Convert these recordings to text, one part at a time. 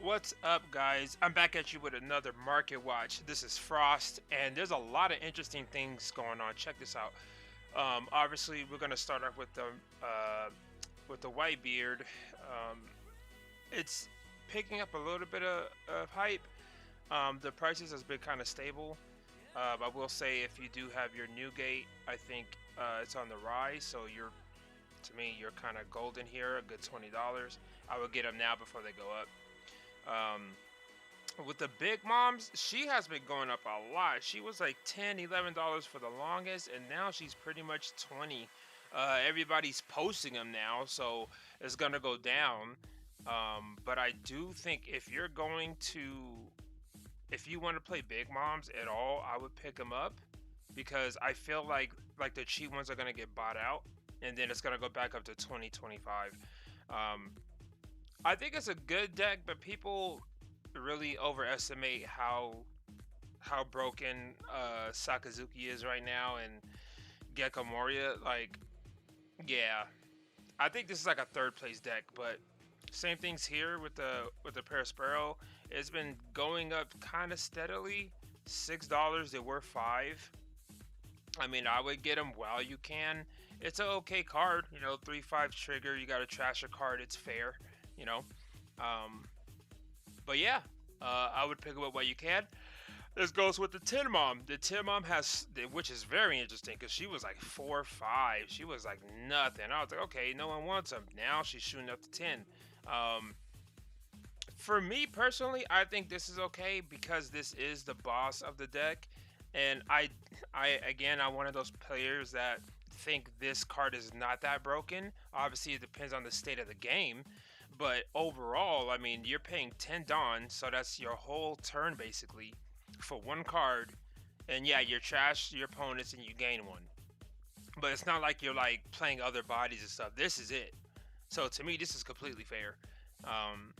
What's up, guys? I'm back at you with another Market Watch. This is Frost, and there's a lot of interesting things going on. Check this out. Obviously, we're gonna start off with the white beard. Um, it's picking up a little bit of hype. The prices has been kind of stable. I will say, if you do have your Newgate, I think it's on the rise. So to me, you're kind of golden here. A good $20. I would get them now before they go up. Um, with the big moms, she has been going up a lot. She was like $10, $11 for the longest, and now she's pretty much 20. Everybody's posting them now, so it's gonna go down. But I do think if you want to play big moms at all, I would pick them up because I feel like the cheap ones are gonna get bought out, and then it's gonna go back up to 20, 25. Um, I think it's a good deck, but people really overestimate how broken Sakazuki is right now and Gecko Moria. Like, yeah, I think this is like a third place deck, but same things here with the Paraspero. It's been going up kind of steadily. $6, they were five. I mean, I would get them while you can. It's an okay card, 3/5 trigger. You got to trash a card. It's fair, you know. Um, but yeah, I would pick it up while you can. This goes with the Tin Mom. The Tin Mom which is very interesting because she was like 4/5. She was like nothing. I was like, okay, no one wants them. Now she's shooting up to 10. Um, for me personally, I think this is okay because this is the boss of the deck, and I'm one of those players that think this card is not that broken. Obviously, it depends on the state of the game, but overall, I mean, you're paying 10 Dawn, so that's your whole turn basically for one card, and yeah, you trash your opponents and you gain one. But it's not like you're like playing other bodies and stuff. This is it. So to me, this is completely fair. Um,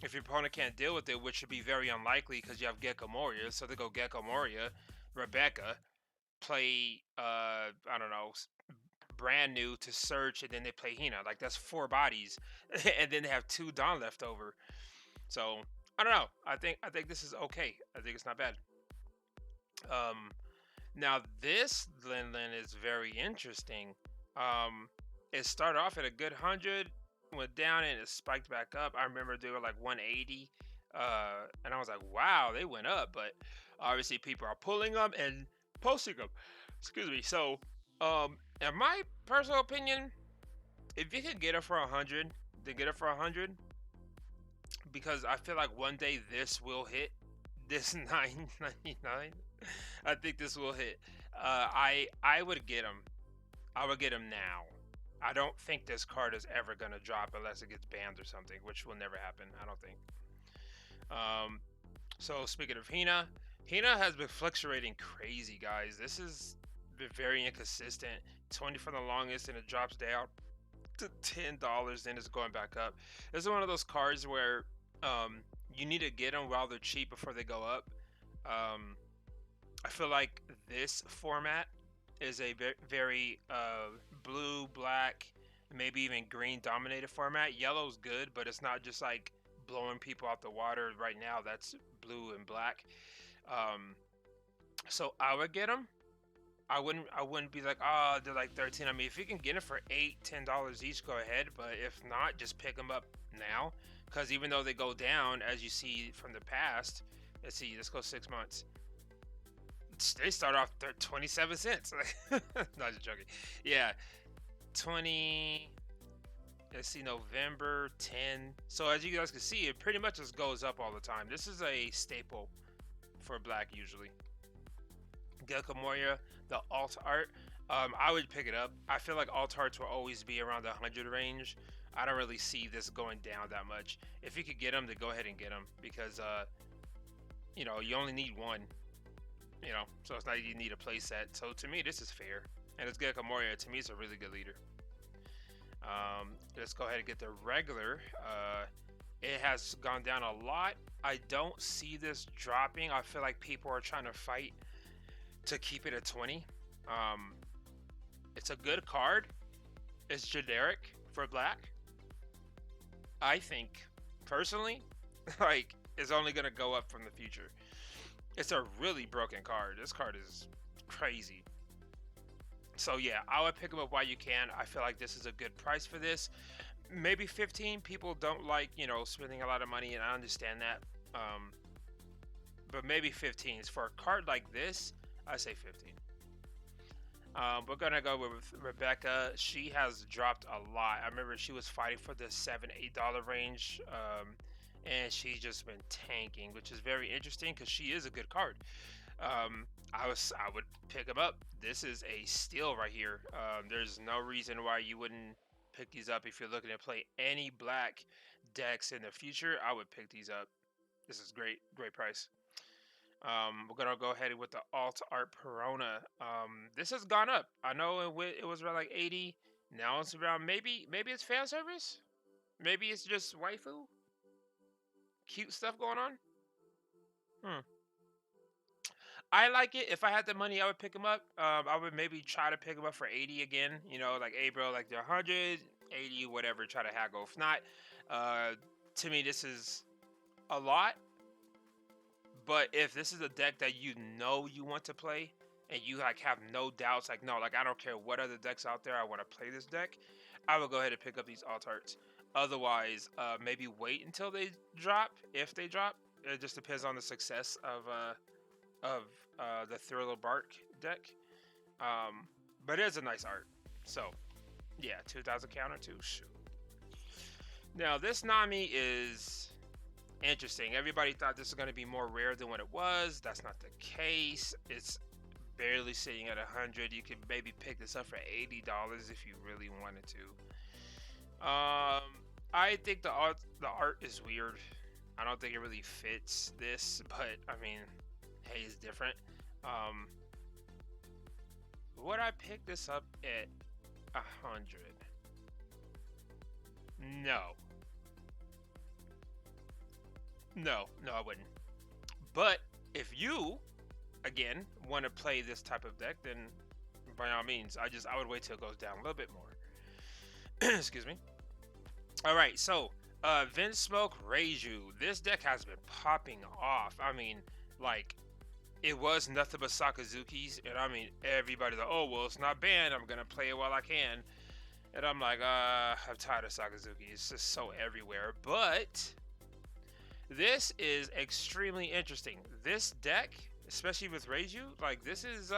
if your opponent can't deal with it, which should be very unlikely because you have Gecko Moria, so they go Gecko Moria, Rebecca, play I don't know, brand new to search, and then they play Hina. Like that's four bodies, and then they have two Dawn left over. So I don't know. I think this is okay. I think it's not bad. Um, Now this Lin is very interesting. Um, it started off at a good 100, went down and it spiked back up. I remember they were like 180, and I was like, wow, they went up. But obviously, people are pulling them and posting them. Excuse me. So, in my personal opinion, if you could get it for 100, then get it for 100 because I feel like one day this will hit this 999. I think this will hit. I would get him. I would get him now. I don't think this card is ever gonna drop unless it gets banned or something, which will never happen. I don't think. Um, so speaking of Hina, Hina has been fluctuating crazy, guys. This is been very inconsistent. 20 for the longest, and it drops down to $10, then it's going back up. This is one of those cards where you need to get them while they're cheap before they go up. Um, I feel like this format is a very blue, black, maybe even green dominated format. Yellow's good, but it's not just like blowing people out the water right now. That's blue and black. Um, so I would get them. I wouldn't be like, oh, they're like 13. I mean, if you can get it for $8, $10 each, go ahead. But if not, just pick them up now. Because even though they go down, as you see from the past, let's go 6 months. They start off 27 cents. Not just joking. Yeah, 20. Let's see, November 10. So as you guys can see, it pretty much just goes up all the time. This is a staple for black usually. Gecko Moria, the alt art. I would pick it up. I feel like alt arts will always be around the 100 range. I don't really see this going down that much. If you could get them, then go ahead and get them because you only need one. So it's not like you need a playset. So to me, this is fair. And it's Gecko Moria. To me, it's a really good leader. Let's go ahead and get the regular. It has gone down a lot. I don't see this dropping. I feel like people are trying to fight to keep it at 20. It's a good card. It's generic for black. I think, personally, Like, it's only gonna go up from the future. It's a really broken card. This card is crazy. So yeah, I would pick them up while you can. I feel like this is a good price for this. Maybe 15. People don't like, spending a lot of money, and I understand that. Um, but maybe 15 is for a card like this. I say 15. We're gonna go with Rebecca. She has dropped a lot. I remember she was fighting for the $7, $8 range, and she's just been tanking, which is very interesting because she is a good card. I would pick them up. This is a steal right here. There's no reason why you wouldn't pick these up if you're looking to play any black decks in the future. I would pick these up. This is great, great price. We're gonna go ahead with the Alt Art Perona. This has gone up. I know it was around like 80. Now it's around, maybe it's fan service. Maybe it's just waifu, cute stuff going on. Hmm. I like it. If I had the money, I would pick them up. I would maybe try to pick them up for 80 again. Like, hey, bro, like they're 100, 80, whatever. Try to haggle. If not, uh, to me, this is a lot. But if this is a deck that you want to play, and you like have no doubts, like, no, like, I don't care what other decks out there, I want to play this deck, I will go ahead and pick up these alt arts. Otherwise, maybe wait until they drop. If they drop, it just depends on the success of the Thriller Bark deck. But it is a nice art. So yeah, 2,000 counter too. Shoot. Now this Nami is interesting. Everybody thought this was going to be more rare than what it was. That's not the case. It's barely sitting at 100. You could maybe pick this up for $80 if you really wanted to. I think the art is weird. I don't think it really fits this, but I mean, hey, it's different. Would I pick this up at 100? No. No, I wouldn't. But if you, again, want to play this type of deck, then by all means, I would wait till it goes down a little bit more. Excuse me. All right, so Vinsmoke Reiju. This deck has been popping off. I mean, like, it was nothing but Sakazuki's, and I mean, everybody's like, oh, well, it's not banned. I'm gonna play it while I can. And I'm like, I'm tired of Sakazuki. It's just so everywhere. But this is extremely interesting. This deck, especially with Reiju, like, this is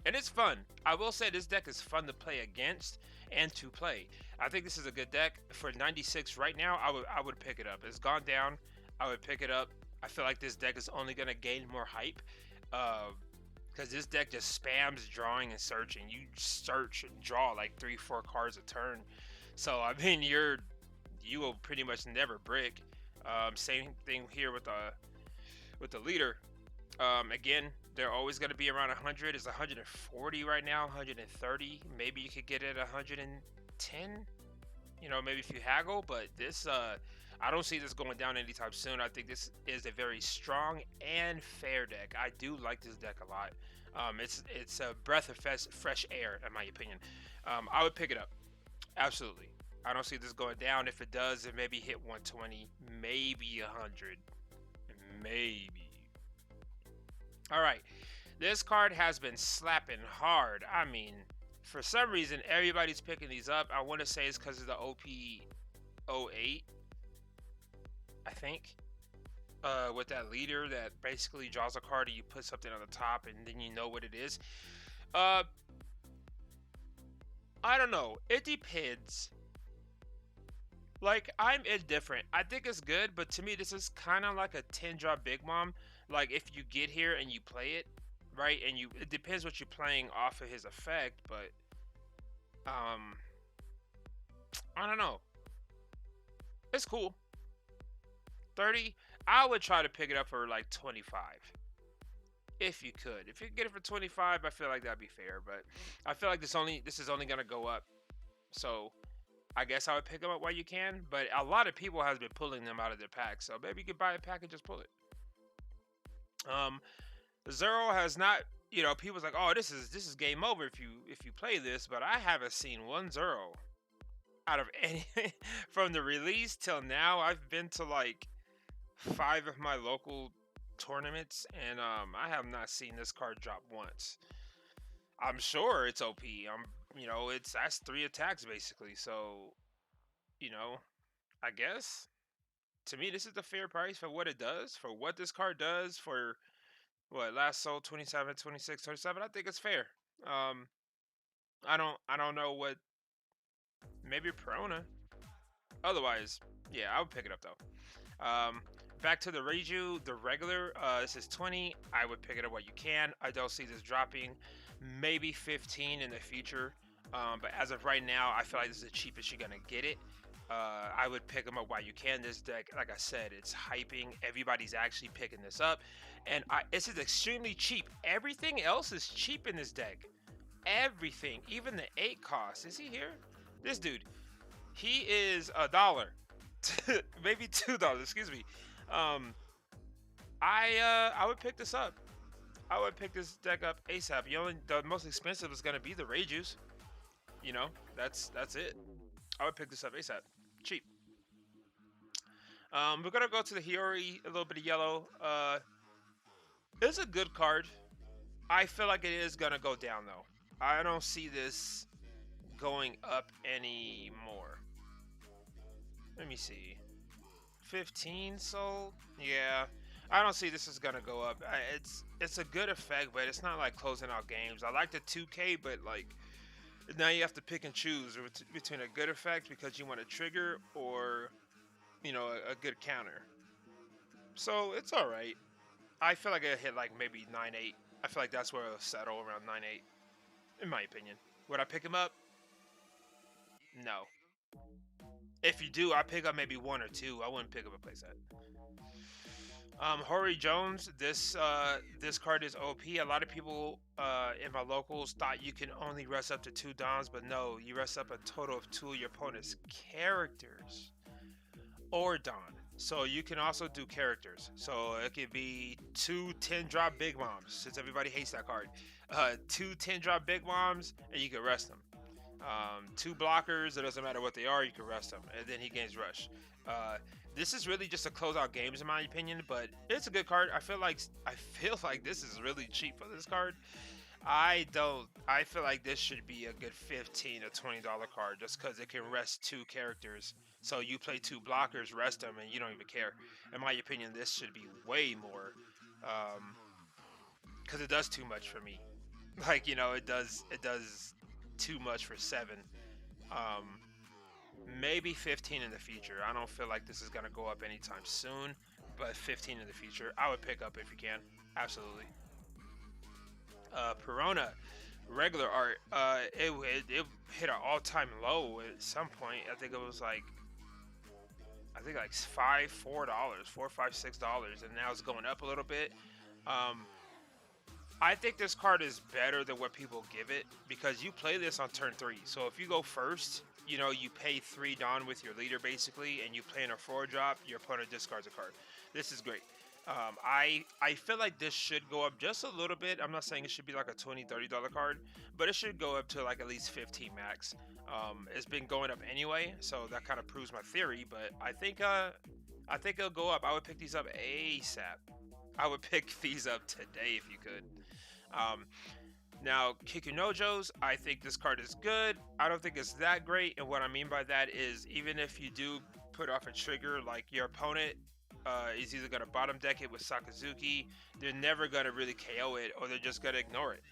and it's fun. I will say this deck is fun to play against and to play. I think this is a good deck for 96 right now. I would pick it up. It's gone down. I would pick it up. I feel like this deck is only gonna gain more hype, because this deck just spams drawing and searching. You search and draw like 3-4 cards a turn. So I mean, you will pretty much never brick. Same thing here with the leader. Again, they're always going to be around 100. It's 140 right now, 130. Maybe you could get it at 110. Maybe if you haggle. But this, I don't see this going down anytime soon. I think this is a very strong and fair deck. I do like this deck a lot. It's a breath of fresh air, in my opinion. I would pick it up. Absolutely. I don't see this going down. If it does, it maybe hit 120, maybe 100, maybe. All right, this card has been slapping hard. I mean, for some reason, everybody's picking these up. I want to say it's because of the OP08, I think. With that leader that basically draws a card and you put something on the top and then you know what it is. I don't know. It depends. Like, I'm indifferent. I think it's good, but to me, this is kind of like a 10-drop Big Mom. Like, if you get here and you play it, right, and it depends what you're playing off of his effect, but, I don't know. It's cool. 30, I would try to pick it up for, like, 25. If you could. If you could get it for 25, I feel like that'd be fair, but I feel like this is only going to go up. So I guess I would pick them up while you can, but a lot of people has been pulling them out of their packs, so maybe you could buy a pack and just pull it. Zero has not, people's like, oh, this is game over if you play this, but I haven't seen one Zero out of any from the release till now. I've been to like 5 of my local tournaments, and I have not seen this card drop once. I'm sure it's OP. It's that's 3 attacks basically. So, you know, I guess to me this is the fair price for what it does, for what this card does, for what last sold 27, 26, 27. I think it's fair. Um, I don't know what, maybe Perona. Otherwise, yeah, I would pick it up though. Back to the Reiju, the regular. This is 20. I would pick it up while you can. I don't see this dropping. Maybe 15 in the future. But as of right now, I feel like this is the cheapest you're gonna get it. I would pick them up while you can. This deck, like I said, it's hyping. Everybody's actually picking this up, and this is extremely cheap. Everything else is cheap in this deck. Everything, even the 8 cost. Is he here? This dude, he is $1, maybe $2. Excuse me. Um, I would pick this up. I would pick this deck up ASAP. The most expensive is gonna be the Reijus. You know, that's it. I would pick this up ASAP. Cheap. We're gonna go to the Hiyori, a little bit of yellow. It's a good card. I feel like it is gonna go down though. I don't see this going up anymore. Let me see. 15 sold? Yeah. I don't see this is gonna go up. It's a good effect, but it's not like closing out games. I like the 2K, but like now you have to pick and choose between a good effect because you want to trigger, or a good counter. So it's all right. I feel like it hit like maybe 9.8. I feel like that's where it'll settle, around 9.8, in my opinion. Would I pick him up? No. If you do, I pick up maybe 1 or 2. I wouldn't pick up a playset. Hori Jones, this card is OP. A lot of people in my locals thought you can only rest up to 2 Dons, but no, you rest up a total of 2 of your opponent's characters or Don. So you can also do characters. So it could be 2 10-drop big bombs, since everybody hates that card. 2 10-drop big bombs, and you can rest them. 2 blockers, it doesn't matter what they are, you can rest them, and then he gains rush. This is really just to close out games in my opinion, but it's a good card. I feel like this is really cheap for this card. I feel like this should be a good $15 or $20 card, just because it can rest 2 characters. So you play 2 blockers, rest them, and you don't even care. In my opinion, this should be way more, because it does too much for me. Like, it does too much for 7. Maybe 15 in the future. I don't feel like this is gonna go up anytime soon, but 15 in the future, I would pick up if you can. Absolutely. Perona, regular art. It hit an all-time low at some point. I think it was like $4, $4, $5, $6, and now it's going up a little bit. I think this card is better than what people give it, because you play this on turn 3. So if you go first, you pay 3 Dawn with your leader basically, and you play in a 4-drop, your opponent discards a card. This is great. I feel like this should go up just a little bit. I'm not saying it should be like a $20, $30 card, but it should go up to like at least 15 max. It's been going up anyway, so that kind of proves my theory, but I think it'll go up. I would pick these up ASAP. I would pick these up today if you could. Now, Kikunojos, I think this card is good. I don't think it's that great, and what I mean by that is, even if you do put off a trigger, like your opponent is either going to bottom deck it with Sakazuki, they're never going to really KO it, or they're just going to ignore it.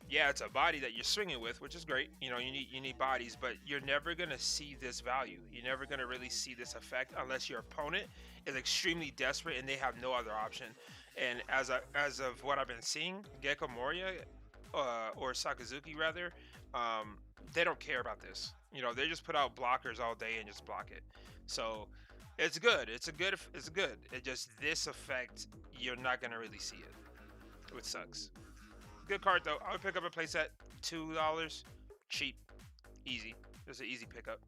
Yeah, it's a body that you're swinging with, which is great. You need bodies, but you're never going to see this value. You're never going to really see this effect unless your opponent is extremely desperate and they have no other option. And as of what I've been seeing, Gecko Moria, or Sakazuki rather, they don't care about this. They just put out blockers all day and just block it. So it's good. It's good. It just, this effect, you're not gonna really see it, which sucks. Good card though. I would pick up a playset. $2, cheap, easy. It's an easy pickup.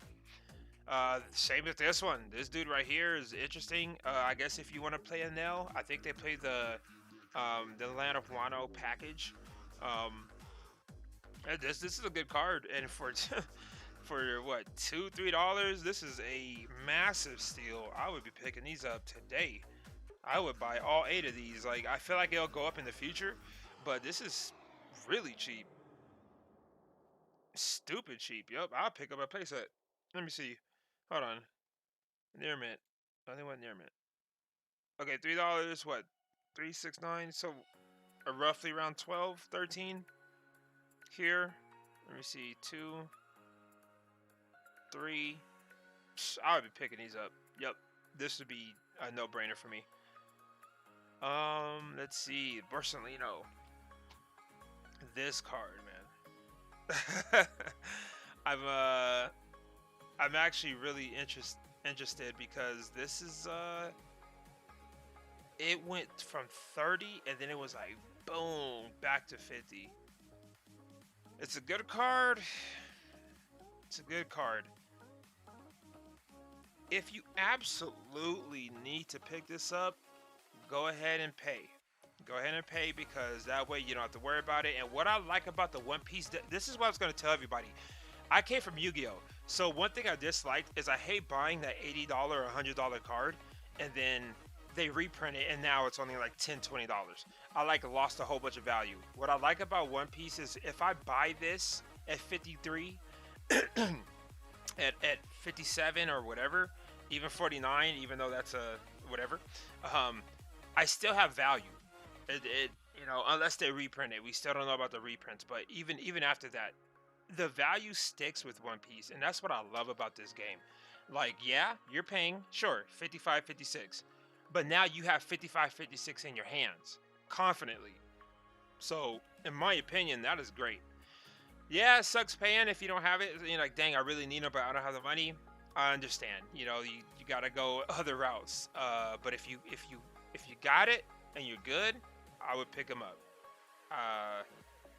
Same with this one. This dude right here is interesting. I guess if you want to play a Nell, I think they play the Land of Wano package. This is a good card, and for for what, $2, $3. This is a massive steal. I would be picking these up today. I would buy all 8 of these. Like, I feel like it'll go up in the future, but this is really cheap. Stupid cheap. Yup, I'll pick up a playset. Let me see. Hold on. Near mint. I think what near mint. Okay, $3. What? 369. So roughly around 12, 13 here. Let me see. 2, 3. I would be picking these up. Yep. This would be a no-brainer for me. Let's see. Borsalino. This card, man. I'm actually really interested because this is it went from 30 and then it was like boom back to 50. It's a good card. It's a good card. If you absolutely need to pick this up, go ahead and pay. Go ahead and pay because that way you don't have to worry about it. And what I like about the One Piece, this is what I was going to tell everybody. I came from Yu-Gi-Oh! So one thing I disliked is I hate buying that $80 or $100 card and then they reprint it and now it's only like $10, $20. I like lost a whole bunch of value. What I like about One Piece is if I buy this at 53, at 57 or whatever, even 49, even though that's a whatever, I still have value. You know, unless they reprint it, we still don't know about the reprints. But even after that, the value sticks with One Piece, and that's what I love about this game. Like, yeah, you're paying, sure, 55, 56, but now you have 55, 56 in your hands confidently. So, in my opinion, that is great. Yeah, it sucks paying if you don't have it. You're like, dang, I really need it, but I don't have the money. I understand. You know, you gotta go other routes. But if you got it and you're good, I would pick them up.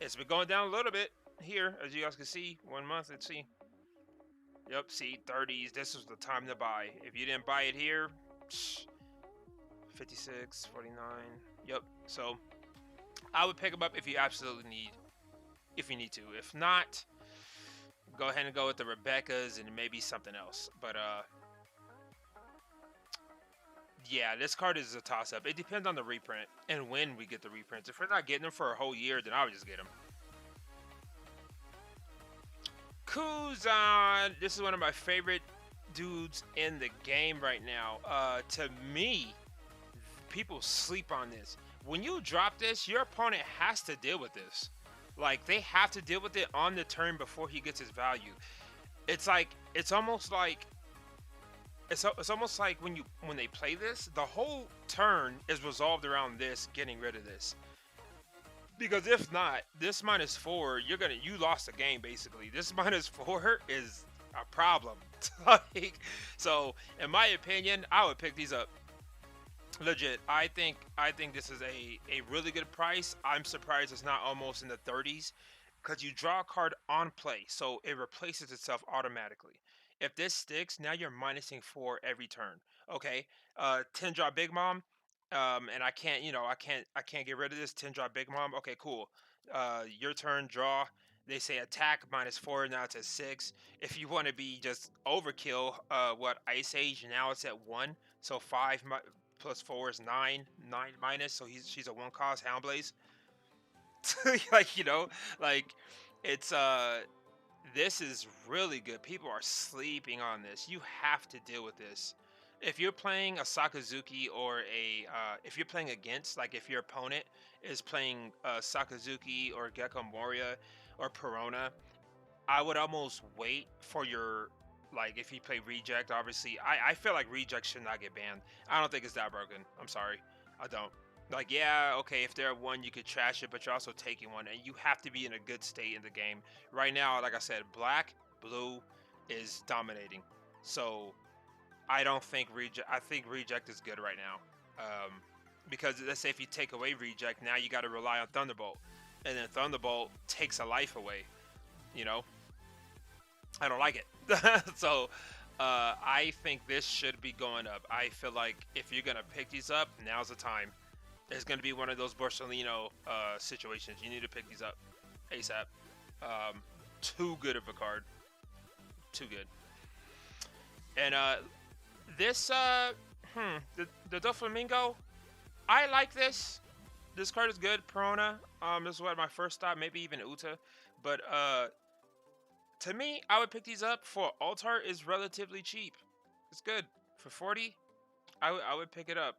It's been going down a little bit here, as you guys can see. 1 month. Let's see. Yep, see, 30s. This was the time to buy. If you didn't buy it here, 56, 49. Yep. So I would pick them up if you absolutely need. If you need to. If not, go ahead and go with the Rebecca's and maybe something else. But yeah, this card is a toss-up. It depends on the reprint and when we get the reprints. If we're not getting them for a whole year, then I would just get them. Kuzan. This is one of my favorite dudes in the game right now. To me, people sleep on this. When you drop this, your opponent has to deal with this. Like, they have to deal with it on the turn before he gets his value. It's like, it's almost like when they play this, the whole turn is resolved around this getting rid of this. Because if not, this -4, you lost the game basically. This -4 is a problem. Like, so in my opinion, I would pick these up. Legit, I think this is a really good price. I'm surprised it's not almost in the 30s because you draw a card on play, so it replaces itself automatically. If this sticks, now you're minusing 4 every turn. Okay, 10 draw Big Mom, and I can't get rid of this 10 draw Big Mom. Okay, cool. Your turn, draw. They say attack -4. Now it's at 6. If you want to be just overkill, what Ice Age? Now it's at 1. So 5 plus 4 is 9. 9 minus. So she's a 1 cost Houndblaze. Like, like it's this is really good. People are sleeping on this. You have to deal with this. If you're playing a Sakazuki or if you're playing against, like if your opponent is playing Sakazuki or Gecko Moria or Perona, I would almost wait for your, like, if you play Reject, obviously, I feel like Reject should not get banned. I don't think it's that broken. I'm sorry. I don't. Like, yeah, okay, if they're 1, you could trash it, but you're also taking 1, and you have to be in a good state in the game. Right now, like I said, black, blue is dominating. So I don't think I think Reject is good right now. Because let's say if you take away Reject, now you got to rely on Thunderbolt. And then Thunderbolt takes a life away. You know? I don't like it. So I think this should be going up. I feel like if you're going to pick these up, now's the time. It's going to be one of those Borsalino situations. You need to pick these up ASAP. Too good of a card. too good. And this the Doflamingo, I like this. This card is good. Perona. This is what my first thought, maybe even Uta. But to me, I would pick these up for Altar is relatively cheap. It's good. For 40, I would pick it up.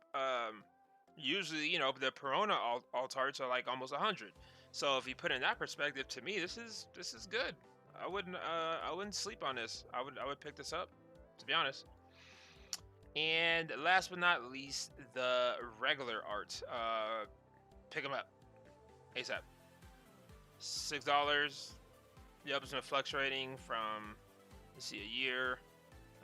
Usually, the Perona Altarts are like almost 100. So if you put in that perspective, to me, this is good. I wouldn't sleep on this. I would pick this up, to be honest. And last but not least, the regular art. Pick them up ASAP. $6. Yep, it's been fluctuating from, let's see, a year.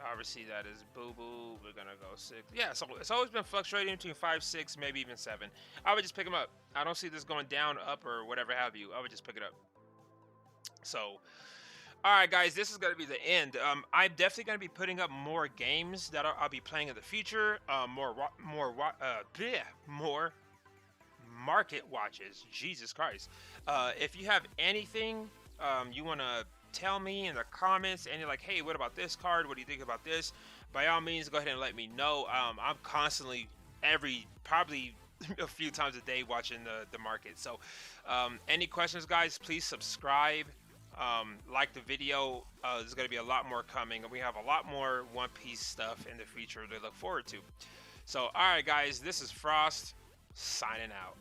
Obviously, that is boo boo. We're gonna go 6. Yeah, so it's always been fluctuating between 5, 6, maybe even 7. I would just pick them up. I don't see this going down, up, or whatever have you. I would just pick it up. So, all right, guys, this is gonna be the end. I'm definitely gonna be putting up more games that I'll be playing in the future. More market watches. Jesus Christ. If you have anything you want to tell me in the comments, and you're like, hey, what about this card? What do you think about this? By all means, go ahead and let me know. I'm constantly, probably a few times a day, watching the market. So any questions, guys, please subscribe. Like the video. There's going to be a lot more coming, and we have a lot more One Piece stuff in the future to look forward to. So, all right, guys, this is Frost signing out.